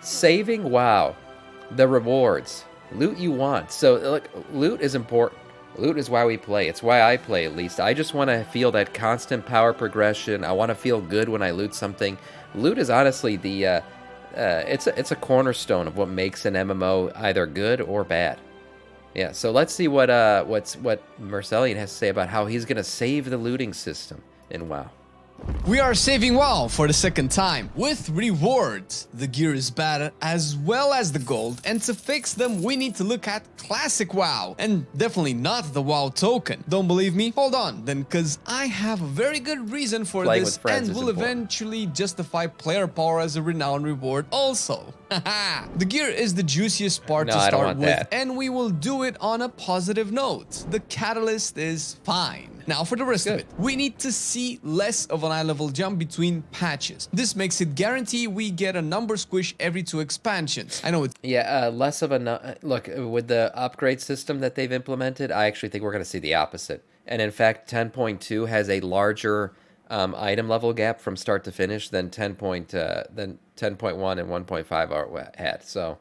Saving, wow. The rewards. Loot you want. So, look, loot is important. Loot is why we play. It's why I play, at least. I just want to feel that constant power progression. I want to feel good when I loot something. Loot is honestly the... it's a cornerstone of what makes an MMO either good or bad. Yeah, so let's see what Mercelian has to say about how he's going to save the looting system in WoW. We are saving WoW for the second time with rewards. The gear is bad as well as the gold, and to fix them we need to look at classic WoW and definitely not the WoW token. Don't believe me? Hold on then, cause I have a very good reason for Playing this with friends and is will important. eventually justify player power as a renown reward also. The gear is the juiciest part No, to I don't start want with, that. and we will do it on a positive note. The catalyst is fine. Now for the rest of it, we need to see less of an eye level jump between patches. This makes it guarantee we get a number squish every 2 expansions. I know it's Less of a... Look, with the upgrade system that they've implemented, I actually think we're going to see the opposite. And in fact, 10.2 has a larger item level gap from start to finish than 10.1 and 1.5 had. So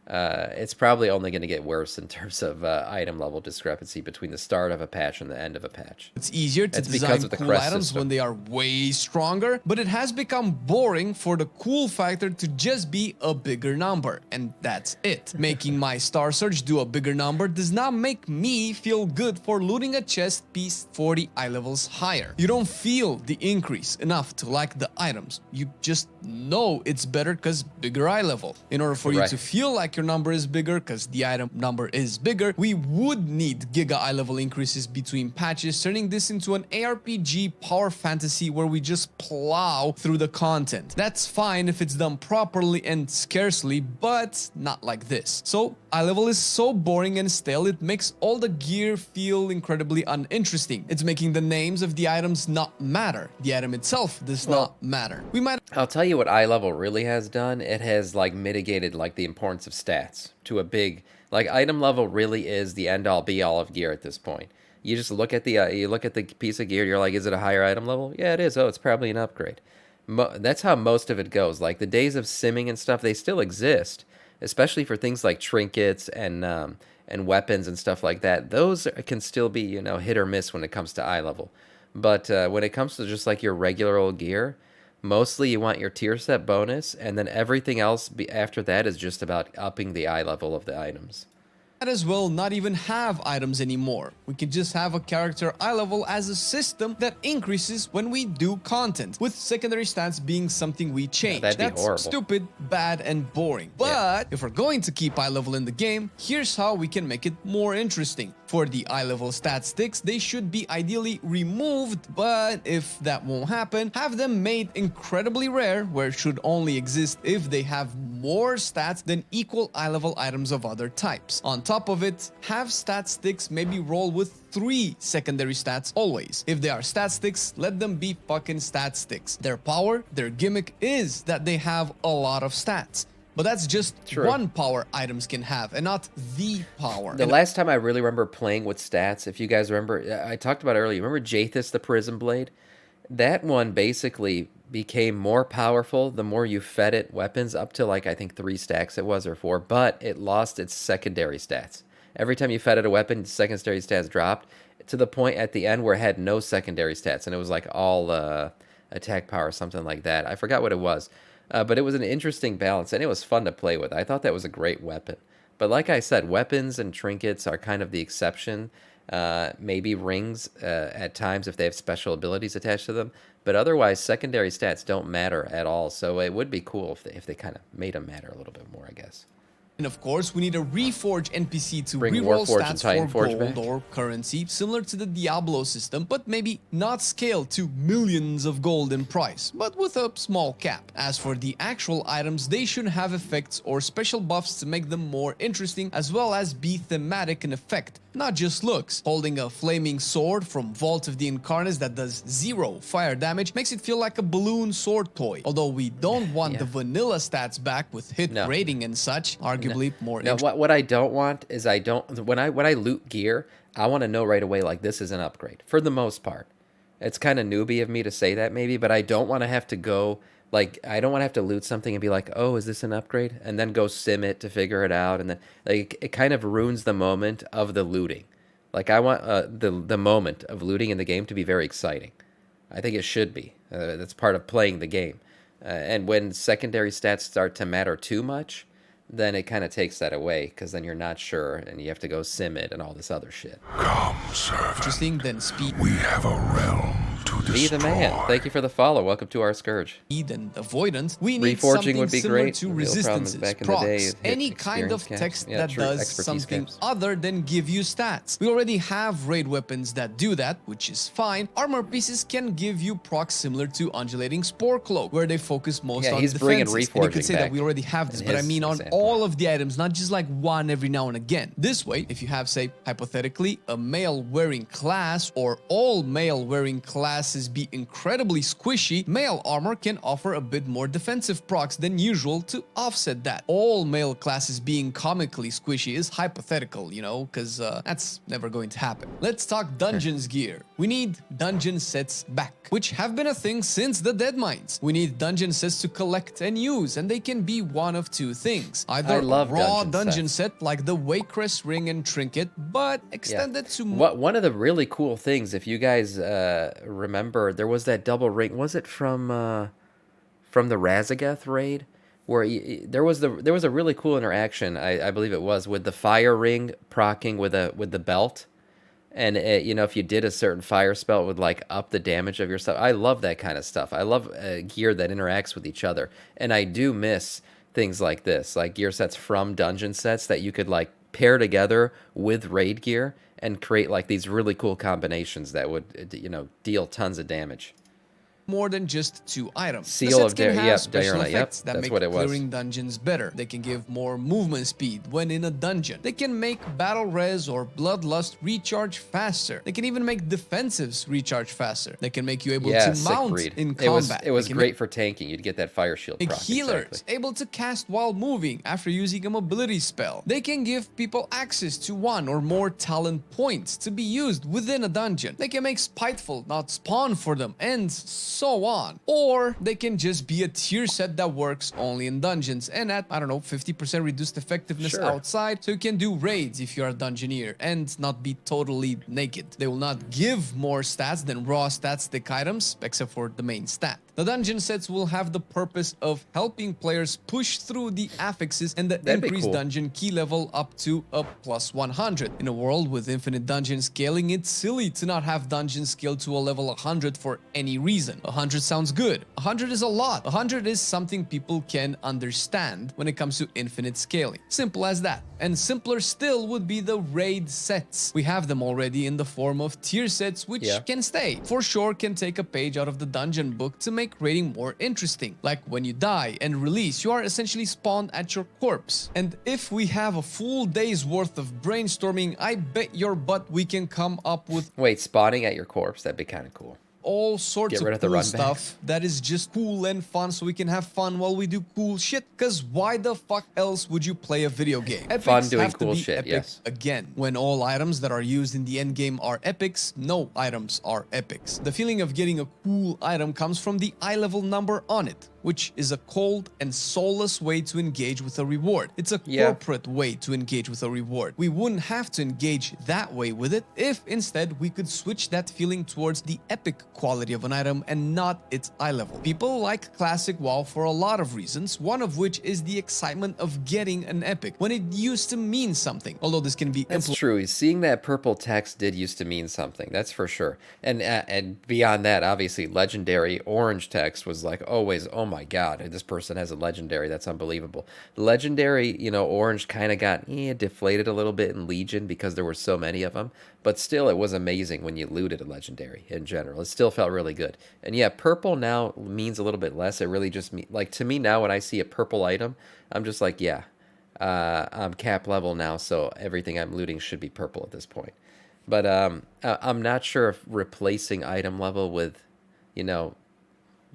it's probably only going to get worse in terms of item level discrepancy between the start of a patch and the end of a patch. It's easier to It's because design of the cool crest items system. when they are way stronger, but it has become boring for the cool factor to just be a bigger number, and that's it. Making my Star Search do a bigger number does not make me feel good for looting a chest piece 40 eye levels higher. You don't feel the increase enough to like the items. You just know it's better because bigger eye level. In order for you Right. to feel like your number is bigger because the item number is bigger, we would need giga eye level increases between patches, turning this into an ARPG power fantasy where we just plow through the content. That's fine if it's done properly and scarcely, but not like this. So eye level is so boring and stale, it makes all the gear feel incredibly uninteresting. It's making the names of the items not matter. The item itself does not matter. We might I'll tell you what eye level really has done. It has like mitigated like the importance of stats to a big, like item level really is the end all be all of gear at this point. You just look at the piece of gear, you're like, is it a higher item level? Yeah, it is. Oh, it's probably an upgrade. That's how most of it goes. Like the days of simming and stuff, they still exist, especially for things like trinkets and weapons and stuff like that. Those can still be, you know, hit or miss when it comes to eye level. But when it comes to just like your regular old gear, mostly you want your tier set bonus, and then everything else after that is just about upping the eye level of the items. as well not even have items anymore. We can just have a character eye level as a system that increases when we do content, with secondary stats being something we change. that'd be That's horrible. stupid, bad, and boring. But if we're going to keep eye level in the game, here's how we can make it more interesting. For the eye level stat sticks, they should be ideally removed, but if that won't happen, have them made incredibly rare, where it should only exist if they have more stats than equal eye level items of other types. On top of it, have stat sticks maybe roll with 3 secondary stats always. If they are stat sticks, let them be fucking stat sticks. Their power, their gimmick is that they have a lot of stats. But that's just one power items can have, and not the power. The last time I really remember playing with stats, if you guys remember, I talked about it earlier. Remember Jathis the Prism Blade? That one basically became more powerful the more you fed it weapons, up to like I think 3 stacks it was, or 4, but it lost its secondary stats. Every time you fed it a weapon, secondary stats dropped to the point at the end where it had no secondary stats, and it was like all attack power or something like that. I forgot what it was. But it was an interesting balance, and it was fun to play with. I thought that was a great weapon. But like I said, weapons and trinkets are kind of the exception. Maybe rings at times if they have special abilities attached to them. But otherwise, secondary stats don't matter at all. So it would be cool if they kind of made them matter a little bit more, I guess. And of course, we need a Reforge NPC to Bring reroll Warforge and stats for Titanforge gold back. or currency, similar to the Diablo system, but maybe not scaled to millions of gold in price, but with a small cap. As for the actual items, they should have effects or special buffs to make them more interesting, as well as be thematic in effect, not just looks. Holding a flaming sword from Vault of the Incarnates that does 0 fire damage makes it feel like a balloon sword toy. Although we don't want the vanilla stats back with hit rating and such, arguably more interesting. What I don't want is when I loot gear, I want to know right away like this is an upgrade for the most part. It's kind of newbie of me to say that maybe, but I don't want to have to go Like, I don't want to have to loot something and be like, oh, is this an upgrade? And then go sim it to figure it out. And then, like, it kind of ruins the moment of the looting. Like, I want the moment of looting in the game to be very exciting. I think it should be. That's part of playing the game. And when secondary stats start to matter too much, then it kind of takes that away because then you're not sure and you have to go sim it and all this other shit. Come, servant. Interesting than speed. We have a realm to destroy. Be the man. Thank you for the follow. Welcome to our Scourge. And avoidance, we need Reforging something would be similar great. to The real problem is resistances, back in the day, procs, it hit any kind of experience text caps. Yeah, that true, does expertise something caps. other than give you stats. We already have raid weapons that do that, which is fine. Armor pieces can give you procs similar to undulating spore cloak, where they focus most Yeah, on he's bringing defenses. And you could reforging say that back we already have this, in but I his mean on example. all of the items, not just like one every now and again. This way, if you have, say, hypothetically, a male wearing class or all male wearing classes be incredibly squishy, male armor can offer a bit more defensive procs than usual to offset that. All male classes being comically squishy is hypothetical, you know, because that's never going to happen. Let's talk dungeons gear. We need dungeon sets back, which have been a thing since the Dead Mines. We need dungeon sets to collect and use, and they can be one of two things. Either I love a raw dungeon dungeon sets. set like the Waycrest ring and trinket, but extended to more. One of the really cool things, if you guys remember, there was that double ring. Was it from the Razageth raid, where there was a really cool interaction. I believe it was with the fire ring proccing with the belt, and you know, if you did a certain fire spell, it would like up the damage of your stuff. I love that kind of stuff. I love gear that interacts with each other, and I do miss things like this, like gear sets from dungeon sets that you could like pair together with raid gear and create like these really cool combinations that would deal tons of damage. More than just two items. Seal the sets of can Dar- have yep, special Diurna, yep, effects that that's make what it was. clearing dungeons better. They can give more movement speed when in a dungeon. They can make battle res or bloodlust recharge faster. They can even make defensives recharge faster. They can make you able to sick mount breed. in It was combat. it was They can great for tanking. You'd get that fire shield make proc. healers Exactly. able to cast while moving after using a mobility spell. They can give people access to one or more talent points to be used within a dungeon. They can make spiteful not spawn for them, and so on. Or they can just be a tier set that works only in dungeons and at, I don't know, 50% reduced effectiveness Sure. outside, so you can do raids if you're a dungeoneer and not be totally naked. They will not give more stats than raw stat stick items, except for the main stat. The dungeon sets will have the purpose of helping players push through the affixes and the That'd be increased cool. dungeon key level up to a plus 100. In a world with infinite dungeon scaling, it's silly to not have dungeon scale to a level 100 for any reason. 100 sounds good. 100 is a lot. 100 is something people can understand when it comes to infinite scaling. Simple as that. And simpler still would be the raid sets. We have them already in the form of tier sets, which Yeah. can stay. For sure can take a page out of the dungeon book to make raiding more interesting. Like when you die and release, you are essentially spawned at your corpse. And if we have a full day's worth of brainstorming, I bet your butt we can come up with Wait, spawning at your corpse, that'd be kind of cool. all sorts Get of rid of the cool run stuff that is just cool and fun, so we can have fun while we do cool shit. Cause why the fuck else would you play a video game? Epics Fun doing have to cool be shit, epic yes. again. When all items that are used in the end game are epics, no items are epics. The feeling of getting a cool item comes from the eye level number on it, which is a cold and soulless way to engage with a reward. It's a Yeah. corporate way to engage with a reward. We wouldn't have to engage that way with it if instead we could switch that feeling towards the epic quality of an item and not its eye level. People like classic WoW for a lot of reasons, one of which is the excitement of getting an epic when it used to mean something. Although this can be That's true. Seeing that purple text did used to mean something. That's for sure. And beyond that, obviously, legendary orange text was like always, oh my god, this person has a legendary. That's unbelievable. Legendary, orange kind of got deflated a little bit in Legion because there were so many of them. But still, it was amazing when you looted a legendary in general. It still felt really good. And yeah, purple now means a little bit less. It really just like to me now when I see a purple item, I'm just like, yeah. I'm cap level now, so everything I'm looting should be purple at this point. But I'm not sure if replacing item level with,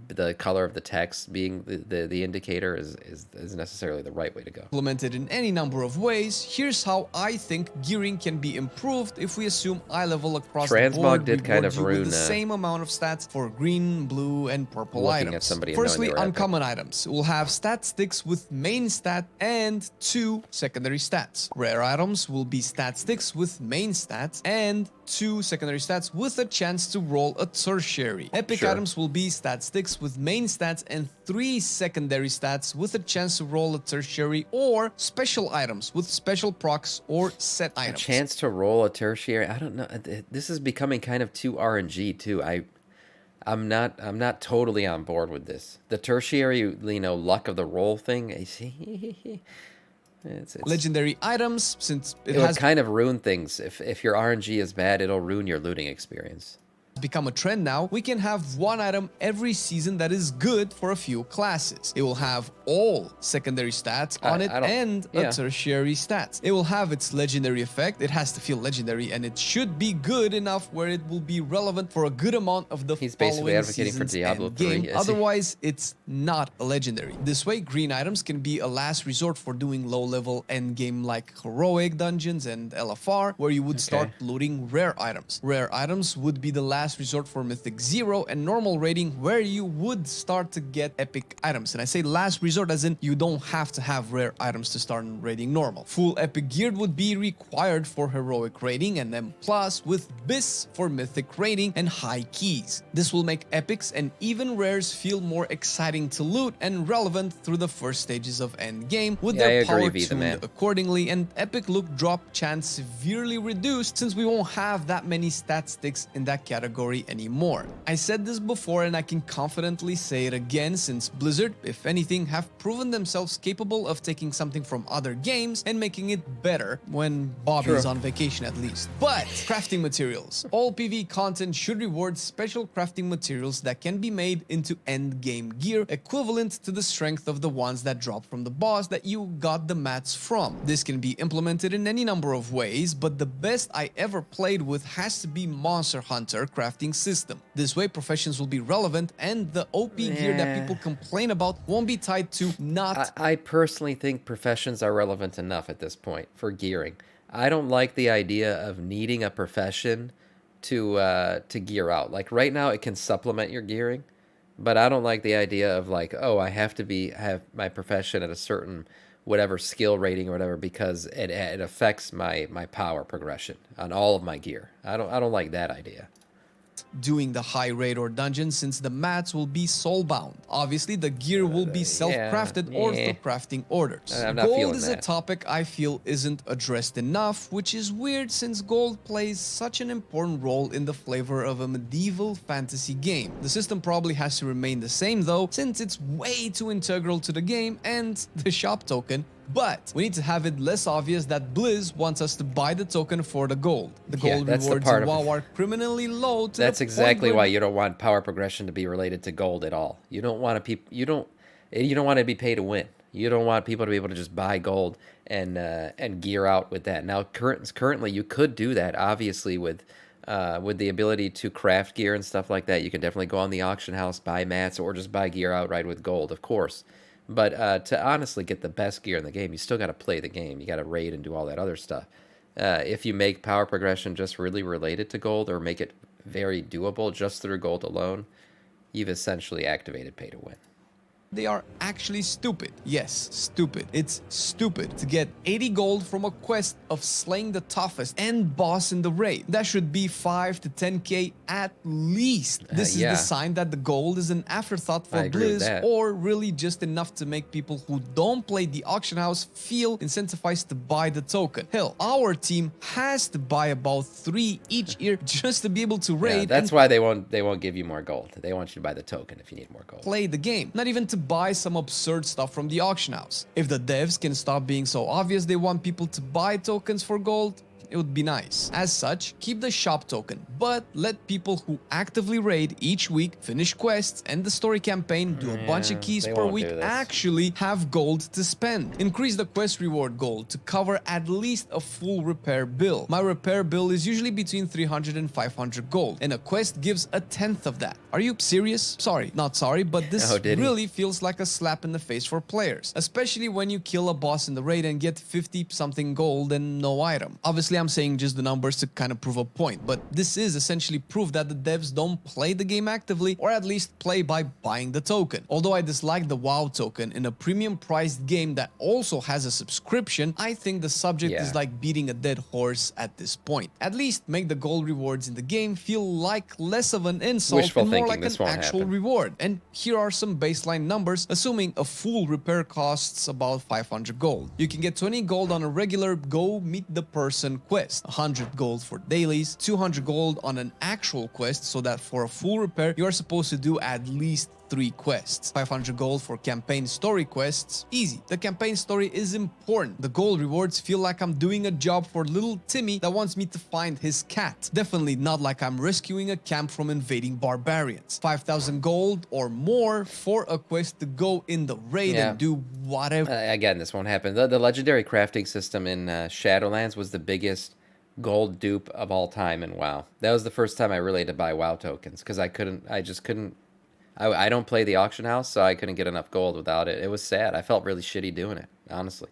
the color of the text being the indicator is necessarily the right way to go. Implemented in any number of ways. Here's how I think gearing can be improved if we assume eye level across the Transmog board did kind rewards of you with ruin, the same amount of stats for green, blue, and purple looking items. at somebody and knowing Firstly, they were epic. uncommon items will have stat sticks with main stat and 2 secondary stats. Rare items will be stat sticks with main stats and 2 secondary stats with a chance to roll a tertiary. Epic Sure. items will be stat sticks with main stats and 3 secondary stats with a chance to roll a tertiary, or special items with special procs or set A items. chance to roll a tertiary. I don't know. This is becoming kind of too RNG too. I'm not totally on board with this. The tertiary, luck of the roll thing. It's Legendary items, since it it would has kind of ruin things. If your RNG is bad, it'll ruin your looting experience. become a trend now, we can have one item every season that is good for a few classes. It will have all secondary stats on it I don't- and yeah. a tertiary stats. It will have its legendary effect. It has to feel legendary, and it should be good enough where it will be relevant for a good amount of the He's basically following advocating for season's Diablo end 3, game. is he? Otherwise, it's not a legendary. This way, green items can be a last resort for doing low-level end game like heroic dungeons and LFR, where you would start looting rare items. Rare items would be the last resort for Mythic 0 and normal rating, where you would start to get epic items. And I say last resort as in you don't have to have rare items to start rating normal. Full epic gear would be required for heroic rating, and then plus with bis for mythic rating and high keys. This will make epics and even rares feel more exciting to loot and relevant through the first stages of end game, with Yeah, I their agree, power V the tuned man. accordingly, and epic loot drop chance severely reduced since we won't have that many stat sticks in that category anymore. I said this before and I can confidently say it again, since Blizzard, if anything, have proven themselves capable of taking something from other games and making it better when Bobby is on vacation at least. But crafting materials. All PvE content should reward special crafting materials that can be made into end game gear equivalent to the strength of the ones that drop from the boss that you got the mats from. This can be implemented in any number of ways, but the best I ever played with has to be Monster Hunter crafting system. This way professions will be relevant, and the OP gear that people complain about won't be tied to not I personally think professions are relevant enough at this point for gearing. I don't like the idea of needing a profession to gear out. Like right now, it can supplement your gearing, but I don't like the idea of like, oh, I have to have my profession at a certain whatever skill rating or whatever because it affects my power progression on all of my gear. I don't like that idea. doing the high raid or dungeon, since the mats will be soulbound. Obviously, the gear will be self-crafted or through crafting orders. I'm not Gold feeling is a that. topic I feel isn't addressed enough, which is weird since gold plays such an important role in the flavor of a medieval fantasy game. The system probably has to remain the same though, since it's way too integral to the game and the shop token. But we need to have it less obvious that Blizz wants us to buy the token for the gold. The Yeah, gold that's the rewards part in of WoW it. are criminally low to That's the point exactly where why you don't want power progression to be related to gold at all. You don't want to you don't want to be pay to win. You don't want people to be able to just buy gold and gear out with that. Now, currently, you could do that. Obviously, with the ability to craft gear and stuff like that, you can definitely go on the auction house, buy mats, or just buy gear outright with gold, of course. But to honestly get the best gear in the game, you still got to play the game. You got to raid and do all that other stuff. If you make power progression just really related to gold or make it very doable just through gold alone, you've essentially activated pay to win. they are actually stupid. Yes, stupid. It's stupid to get 80 gold from a quest of slaying the toughest end boss in the raid. That should be 5 to 10k at least. This is yeah. the sign that the gold is an afterthought for I agree with Blizz, that. or really just enough to make people who don't play the auction house feel incentivized to buy the token. Hell, our team has to buy about 3 each year just to be able to Yeah, raid that's and why they won't give you more gold. They want you to buy the token if you need more gold. play the game, not even to buy some absurd stuff from the auction house. If the devs can stop being so obvious they want people to buy tokens for gold, it would be nice. As such, keep the shop token, but let people who actively raid each week, finish quests, and the story campaign, do a bunch of keys they per won't week, do this. actually have gold to spend. Increase the quest reward goal to cover at least a full repair bill. My repair bill is usually between 300 and 500 gold, and a quest gives a tenth of that. Are you serious? Sorry, not sorry, but this Oh, did he? really feels like a slap in the face for players, especially when you kill a boss in the raid and get 50 something gold and no item. Obviously, I'm saying just the numbers to kind of prove a point, but this is essentially proof that the devs don't play the game actively, or at least play by buying the token. Although I dislike the WoW token in a premium priced game that also has a subscription, I think the subject is like beating a dead horse at this point. At least make the gold rewards in the game feel like less of an insult Wishful and more thinking, like this an won't actual happen. reward. And here are some baseline numbers, assuming a full repair costs about 500 gold. You can get 20 gold on a regular go meet the person quest, 100 gold for dailies, 200 gold on an actual quest, so that for a full repair you are supposed to do at least 3 quests. 500 gold for campaign story quests. Easy. The campaign story is important. The gold rewards feel like I'm doing a job for little Timmy that wants me to find his cat. Definitely not like I'm rescuing a camp from invading barbarians. 5,000 gold or more for a quest to go in the raid and do whatever. Again, this won't happen. The legendary crafting system in Shadowlands was the biggest gold dupe of all time in WoW. That was the first time I really had to buy WoW tokens because I just couldn't. I don't play the auction house, so I couldn't get enough gold without it. It was sad. I felt really shitty doing it, honestly.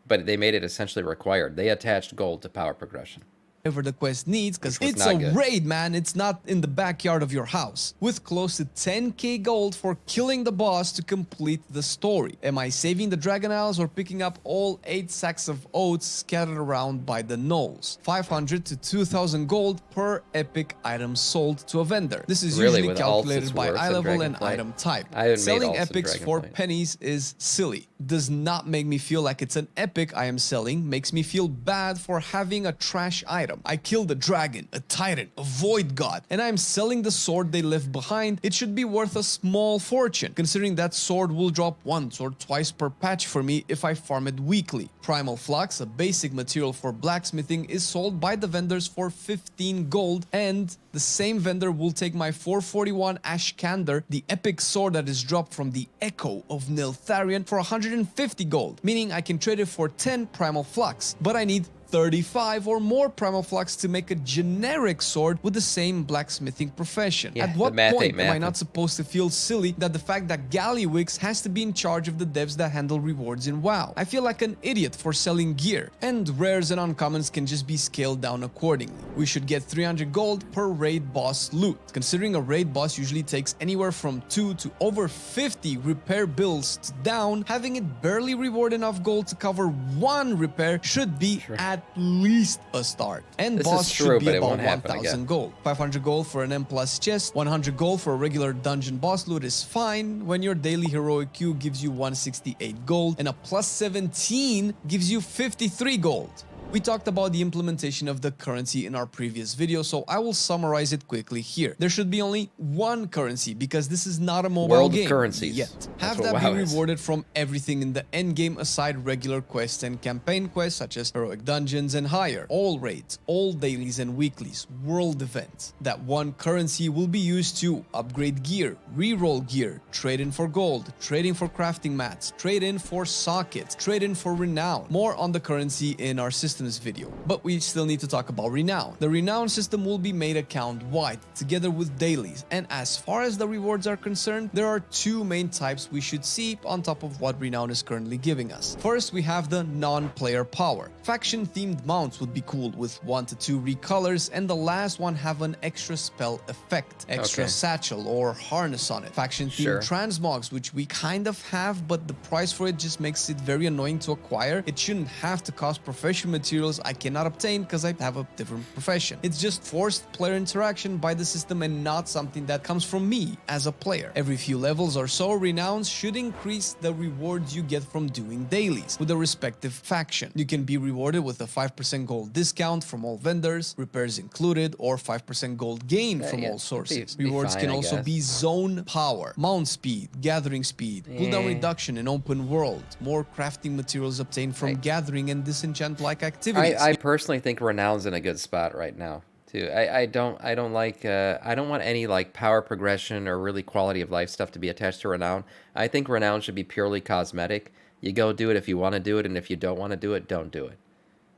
But they made it essentially required. They attached gold to power progression. Whatever the quest needs, because Which was it's not a good. raid, man. It's not in the backyard of your house. With close to 10k gold for killing the boss to complete the story. Am I saving the Dragon Isles or picking up all 8 sacks of oats scattered around by the knolls? 500 to 2,000 gold per epic item sold to a vendor. This is Really, usually with alts, calculated it's by worse eye than level and Dragonflight. item type. I haven't made Selling alts in epics for Dragonflight. pennies is silly. Does not make me feel like it's an epic I am selling. Makes me feel bad for having a trash item. I killed a dragon, a titan, a void god, and I'm selling the sword they left behind. It should be worth a small fortune, considering that sword will drop once or twice per patch for me if I farm it weekly. Primal Flux, a basic material for blacksmithing, is sold by the vendors for 15 gold, and the same vendor will take my 441 Ashkander, the epic sword that is dropped from the Echo of Neltharion, for 150 gold, meaning I can trade it for 10 Primal Flux, but I need 35 or more Primal Flux to make a generic sword with the same blacksmithing profession. Yeah, At what the math point ain't am I mathin'. not supposed to feel silly that the fact that Gallywix has to be in charge of the devs that handle rewards in WoW? I feel like an idiot for selling gear, and rares and uncommons can just be scaled down accordingly. We should get 300 gold per raid boss loot. Considering a raid boss usually takes anywhere from 2 to over 50 repair bills down, having it barely reward enough gold to cover 1 repair should be at least a start. And This boss is true, should be but it about won't happen 1,000 again. gold. 500 gold for an M plus chest, 100 gold for a regular dungeon boss loot is fine when your daily heroic queue gives you 168 gold and a plus 17 gives you 53 gold. We talked about the implementation of the currency in our previous video, so I will summarize it quickly here. There should be only one currency because this is not a mobile World of game currencies. yet. That's Have what that WoW be is. rewarded from everything in the endgame aside regular quests and campaign quests such as heroic dungeons and higher. All raids, all dailies and weeklies, world events. That one currency will be used to upgrade gear, reroll gear, trade in for gold, trade in for crafting mats, trade in for sockets, trade in for renown. More on the currency in our systems video. But we still need to talk about Renown. The Renown system will be made account-wide, together with dailies, and as far as the rewards are concerned, there are 2 main types we should see on top of what Renown is currently giving us. First, we have the non-player power. Faction-themed mounts would be cool with 1 to 2 recolors, and the last one have an extra spell effect, extra Okay. satchel or harness on it. Faction-themed Sure. transmogs, which we kind of have, but the price for it just makes it very annoying to acquire. It shouldn't have to cost professional materials I cannot obtain because I have a different profession. It's just forced player interaction by the system and not something that comes from me as a player. Every few levels or so, Renowns should increase the rewards you get from doing dailies with a respective faction. You can be rewarded with a 5% gold discount from all vendors, repairs included, or 5% gold gain from yeah, all sources. be Rewards fine, can I also guess. be zone power, mount speed, gathering speed, cooldown reduction in open world, more crafting materials obtained from gathering and disenchant-like activities. activities. I personally think Renown's in a good spot right now too. I don't like I don't want any like power progression or really quality of life stuff to be attached to Renown. I think Renown should be purely cosmetic. You go do it if you want to do it, and if you don't want to do it, don't do it.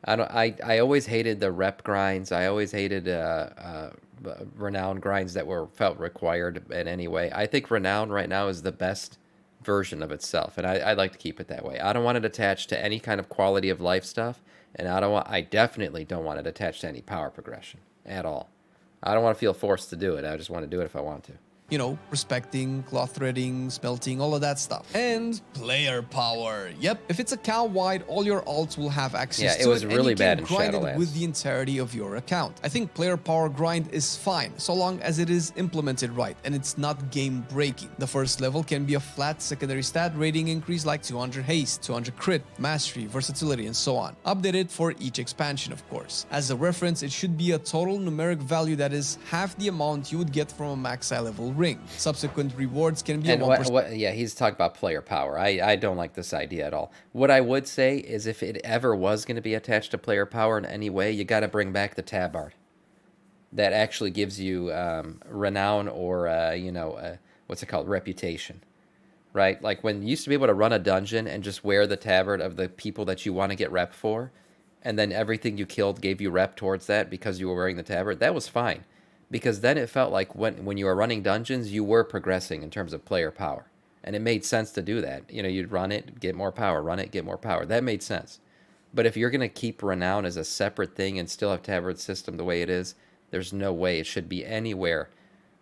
I always hated the rep grinds. I always hated Renown grinds that were felt required in any way. I think Renown right now is the best version of itself, and I'd like to keep it that way. I don't want it attached to any kind of quality of life stuff, and I definitely don't want it attached to any power progression at all. I don't want to feel forced to do it. I just want to do it if I want to. You know, respecting, cloth threading, smelting, all of that stuff. And player power. Yep, if it's a cow wide, all your alts will have access to it. Yeah, it was really bad in grind it Shadowlands. with the entirety of your account. I think player power grind is fine, so long as it is implemented right and it's not game breaking. The first level can be a flat secondary stat rating increase like 200 haste, 200 crit, mastery, versatility, and so on. Updated for each expansion, of course. As a reference, it should be a total numeric value that is half the amount you would get from a max high level ring. Subsequent rewards can be And a 1%. yeah, he's talking about player power. I don't like this idea at all. What I would say is if it ever was going to be attached to player power in any way, you got to bring back the tab art. That actually gives you renown or, what's it called? Reputation. Right? Like when you used to be able to run a dungeon and just wear the tabard of the people that you want to get rep for, and then everything you killed gave you rep towards that because you were wearing the tabard, that was fine. Because then it felt like when you were running dungeons, you were progressing in terms of player power. And it made sense to do that. You know, you'd run it, get more power, run it, get more power. That made sense. But if you're going to keep Renown as a separate thing and still have tabard system the way it is, there's no way it should be anywhere,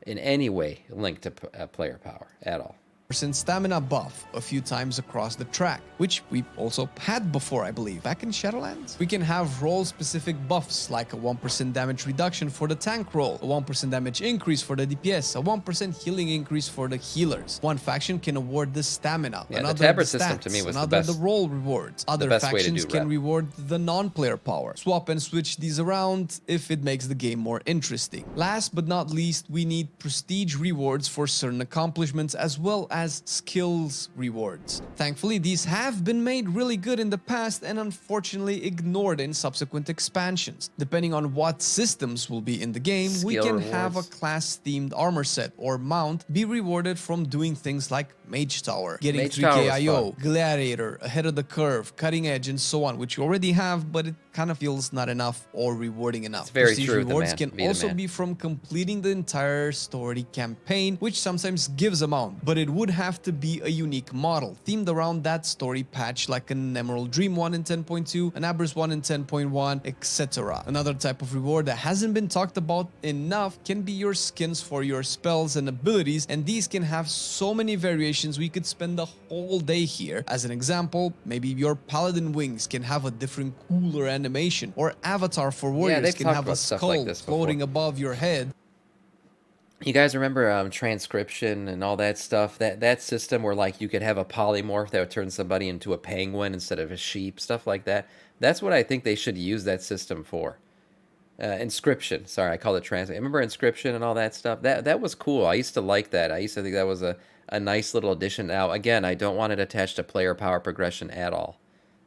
in any way, linked to player power at all. Stamina buff a few times across the track, which we also had before, I believe, back in Shadowlands. We can have role-specific buffs like a 1% damage reduction for the tank role, a 1% damage increase for the DPS, a 1% healing increase for the healers. One faction can award the stamina, Yeah, another the tabard the system stats, to me was the another best. the role rewards. Other best way to factions do can rep. reward the non-player power. Swap and switch these around if it makes the game more interesting. Last but not least, we need prestige rewards for certain accomplishments as well as skills rewards. Thankfully, these have been made really good in the past and unfortunately ignored in subsequent expansions. Depending on what systems will be in the game, we Skill can rewards. have a class-themed armor set or mount be rewarded from doing things like Mage Tower, getting Mage Tower 3k was IO, fun. Gladiator, ahead of the curve, cutting edge, and so on, which you already have, but it kind of feels not enough or rewarding enough. It's very Prestige true, the rewards man. can Be the also man. be from completing the entire story campaign, which sometimes gives a mount, but it would have to be a unique model, themed around that story patch like an Emerald Dream 1 in 10.2, an Abyss 1 in 10.1, etc. Another type of reward that hasn't been talked about enough can be your skins for your spells and abilities, and these can have so many variations we could spend the whole day here. As an example, maybe your Paladin wings can have a different cooler animation, or Avatar for Warriors they've can talked have a about stuff skull like this before. floating above your head. You guys remember transcription and all that stuff? That system where like you could have a polymorph that would turn somebody into a penguin instead of a sheep, stuff like that. That's what I think they should use that system for. Inscription. Sorry, I call it trans. Remember inscription and all that stuff? That was cool. I used to like that. I used to think that was a nice little addition. Now, again, I don't want it attached to player power progression at all.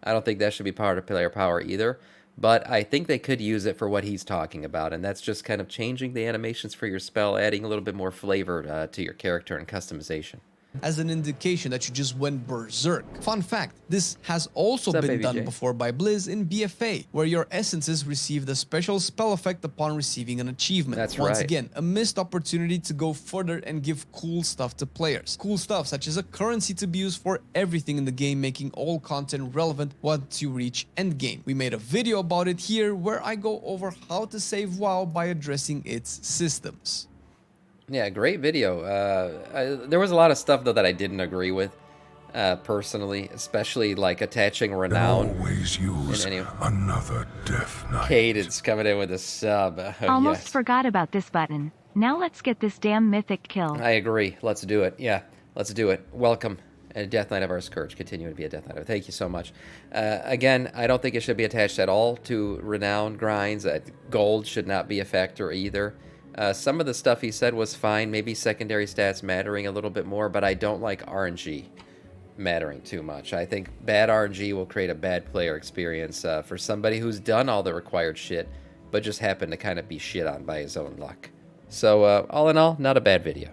I don't think that should be part of player power either. But I think they could use it for what he's talking about, and that's just kind of changing the animations for your spell, adding a little bit more flavor to your character and customization. As an indication that you just went berserk. Fun fact, this has also What's up, been Baby done J? before by Blizz in BFA, where your essences receive the special spell effect upon receiving an achievement. That's Once right. again, a missed opportunity to go further and give cool stuff to players. Cool stuff such as a currency to be used for everything in the game, making all content relevant once you reach endgame. We made a video about it here where I go over how to save WoW by addressing its systems. Yeah, great video. There was a lot of stuff, though, that I didn't agree with, personally, especially, like, attaching Renown. Always use any- another death knight. Cadence coming in with a sub. Almost Yes. forgot about this button. Now let's get this damn mythic kill. I agree. Let's do it. Yeah, let's do it. Welcome. A Death Knight of our Scourge. Continue to be a Death Knight. Thank you so much. Again, I don't think it should be attached at all to Renown grinds. Gold should not be a factor either. Some of the stuff he said was fine. Maybe secondary stats mattering a little bit more, but I don't like RNG. mattering too much. I think bad RNG will create a bad player experience for somebody who's done all the required shit, but just happened to kind of be shit on by his own luck. So all in all, not a bad video.